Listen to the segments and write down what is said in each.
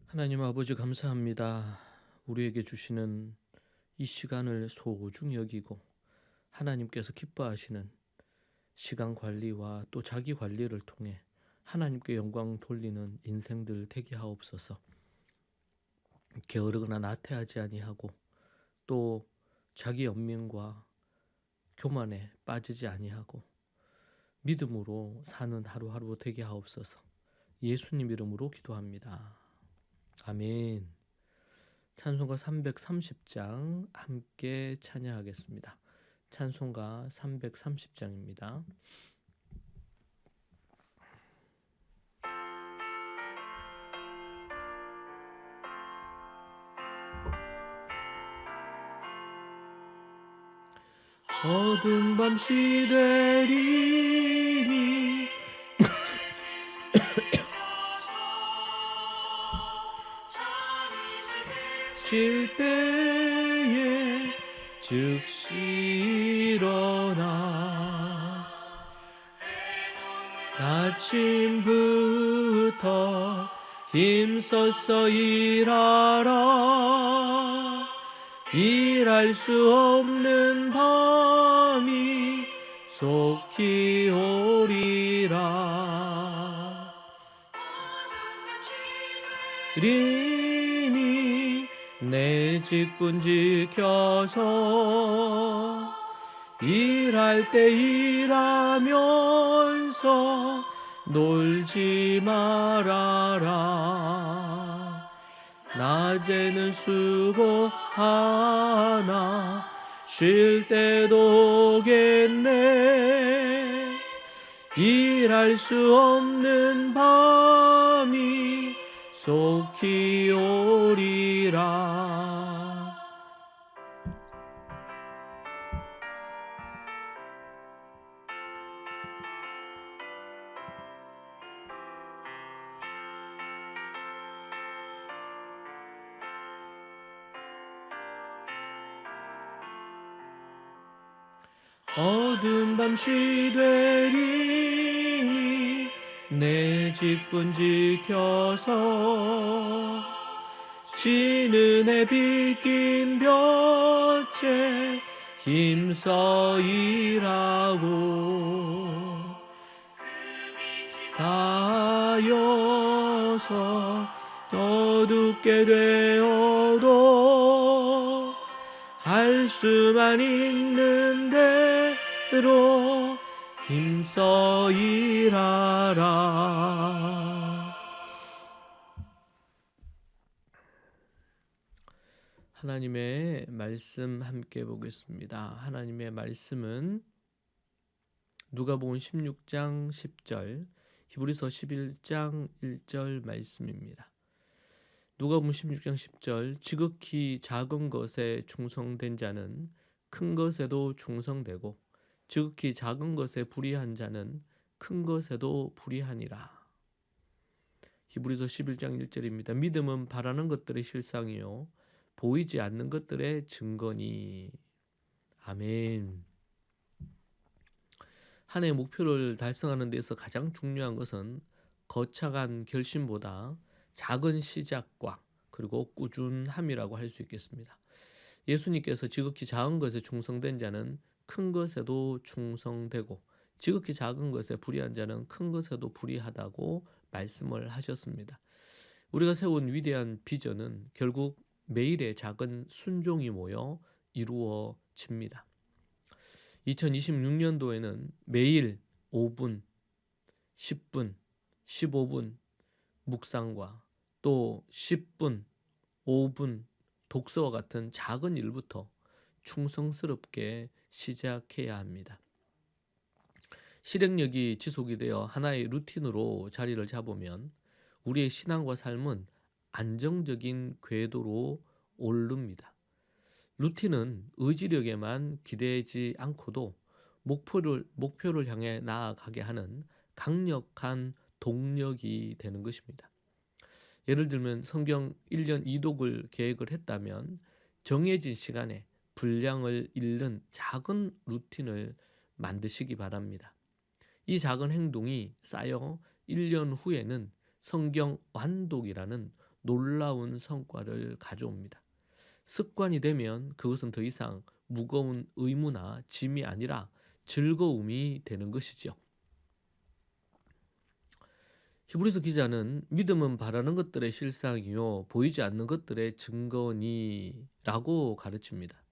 하나님 아버지 감사합니다. 우리에게 주시는 이 시간을 소중히 여기고 하나님께서 기뻐하시는 시간 관리와 또 자기 관리를 통해 하나님께 영광 돌리는 인생들 되게 하옵소서. 게으르거나 나태하지 아니하고 또 자기 연민과 교만에 빠지지 아니하고 믿음으로 사는 하루하루 되게 하옵소서. 예수님 이름으로 기도합니다. 아멘. 찬송가 330장 함께 찬양하겠습니다. 찬송가 330장입니다. 어두운 밤 시되리니 질 때에 즉시 일어나 아침부터 힘써서 일하라. 일할 수 없는 밤이 속히 오리라. 리니 내 직분 지켜서 일할 때 일하면서 놀지 말아라. 낮에는 수고하나 쉴 때도 오겠네. 일할 수 없는 밤이 속히 오리라. 어두운 밤 시되리니 내 직분 지켜서 지는 해 비낀 볕에 힘써 일하고 다여서 어둡게 되어도 할 수만 있는 대로 힘써 일하라. 하나님의 말씀 함께 보겠습니다. 하나님의 말씀은 누가복음 16장 10절, 히브리서 11장 1절 말씀입니다. 누가복음 16장 10절, 지극히 작은 것에 충성된 자는 큰 것에도 충성되고 지극히 작은 것에 불의한 자는 큰 것에도 불의하니라. 히브리서 11장 1절입니다. 믿음은 바라는 것들의 실상이요 보이지 않는 것들의 증거니. 아멘. 한 해의 목표를 달성하는 데서 가장 중요한 것은 거창한 결심보다 작은 시작과 그리고 꾸준함이라고 할 수 있겠습니다. 예수님께서 지극히 작은 것에 충성된 자는 큰 것에도 충성되고 지극히 작은 것에 불의한 자는 큰 것에도 불의하다고 말씀을 하셨습니다. 우리가 세운 위대한 비전은 결국 매일의 작은 순종이 모여 이루어집니다. 2026년도에는 매일 5분, 10분, 15분 묵상과 또 10분, 5분 독서와 같은 작은 일부터 충성스럽게 시작해야 합니다. 실행력이 지속이 되어 하나의 루틴으로 자리를 잡으면 우리의 신앙과 삶은 안정적인 궤도로 오릅니다. 루틴은 의지력에만 기대지 않고도 목표를 향해 나아가게 하는 강력한 동력이 되는 것입니다. 예를 들면 성경 1년 2독을 계획을 했다면 정해진 시간에 분량을 잃는 작은 루틴을 만드시기 바랍니다. 이 작은 행동이 쌓여 1년 후에는 성경 완독이라는 놀라운 성과를 가져옵니다. 습관이 되면 그것은 더 이상 무거운 의무나 짐이 아니라 즐거움이 되는 것이죠. 히브리서 기자는 믿음은 바라는 것들의 실상이요 보이지 않는 것들의 증거니라고 가르칩니다.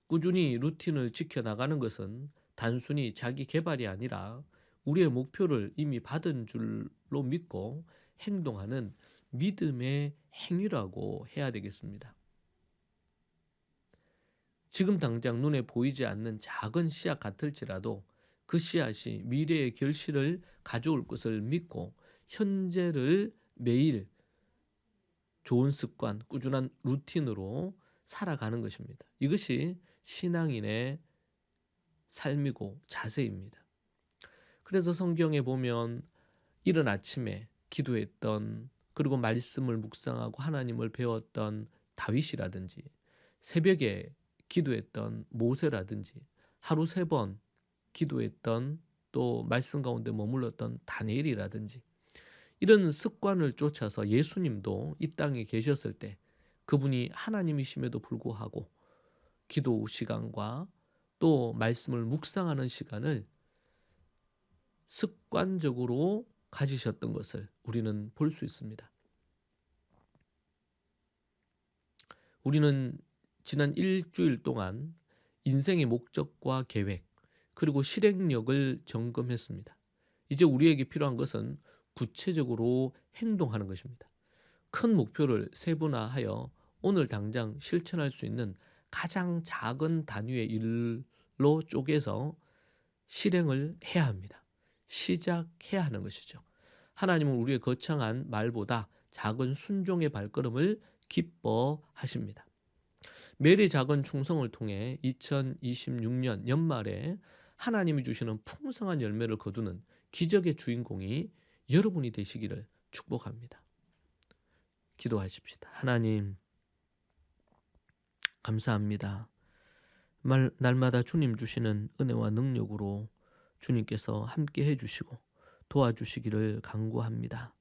꾸준히 루틴을 지켜나가는 것은 단순히 자기 개발이 아니라 우리의 목표를 이미 받은 줄로 믿고 행동하는 믿음의 행위라고 해야 되겠습니다. 지금 당장 눈에 보이지 않는 작은 씨앗 같을지라도 그 씨앗이 미래의 결실을 가져올 것을 믿고 현재를 매일 좋은 습관, 꾸준한 루틴으로 살아가는 것입니다. 이것이 신앙인의 삶이고 자세입니다. 그래서 성경에 보면 이른 아침에 기도했던, 그리고 말씀을 묵상하고 하나님을 배웠던 다윗이라든지, 새벽에 기도했던 모세라든지, 하루 3번 기도했던, 또 말씀 가운데 머물렀던 다니엘이라든지, 이런 습관을 쫓아서 예수님도 이 땅에 계셨을 때 그분이 하나님이심에도 불구하고 기도 시간과 또 말씀을 묵상하는 시간을 습관적으로 가지셨던 것을 우리는 볼 수 있습니다. 우리는 지난 일주일 동안 인생의 목적과 계획, 그리고 실행력을 점검했습니다. 이제 우리에게 필요한 것은 구체적으로 행동하는 것입니다. 큰 목표를 세분화하여 오늘 당장 실천할 수 있는 가장 작은 단위의 일로 쪼개서 실행을 해야 합니다. 시작해야 하는 것이죠. 하나님은 우리의 거창한 말보다 작은 순종의 발걸음을 기뻐하십니다. 매일의 작은 충성을 통해 2026년 연말에 하나님이 주시는 풍성한 열매를 거두는 기적의 주인공이 여러분이 되시기를 축복합니다. 기도하십시다. 하나님, 감사합니다. 날마다 주님 주시는 은혜와 능력으로 주님께서 함께 해주시고 도와주시기를 간구합니다.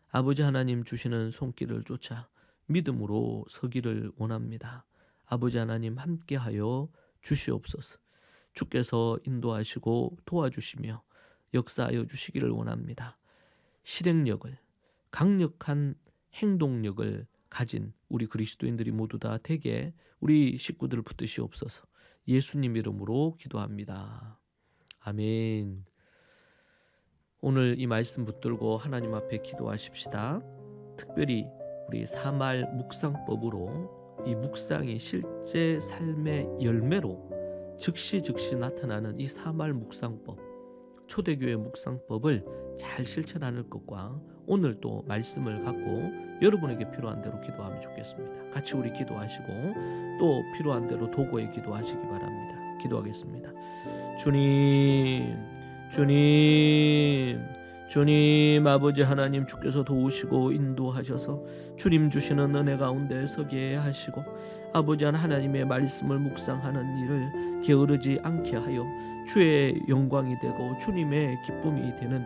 아버지 하나님 주시는 손길을 쫓아 믿음으로 서기를 원합니다. 아버지 하나님 함께하여 주시옵소서. 주께서 인도하시고 도와주시며 역사하여 주시기를 원합니다. 실행력을, 강력한 행동력을 가진 우리 그리스도인들이 모두 다 되게 우리 식구들을 붙드시옵소서. 예수님 이름으로 기도합니다. 아멘. 오늘 이 말씀 붙들고 하나님 앞에 기도하십시다. 특별히 우리 사말 묵상법으로 이 묵상이 실제 삶의 열매로 즉시 나타나는 이 사말 묵상법, 초대교회 묵상법을 잘 실천하는 것과 오늘 또 말씀을 갖고 여러분에게 필요한 대로 기도하면 좋겠습니다. 같이 우리 기도하시고 또 필요한 대로 도구에 기도하시기 바랍니다. 기도하겠습니다. 주님 아버지 하나님, 주께서 도우시고 인도하셔서 주님 주시는 은혜 가운데 서게 하시고 아버지 하나님의 말씀을 묵상하는 일을 게으르지 않게 하여 주의 영광이 되고 주님의 기쁨이 되는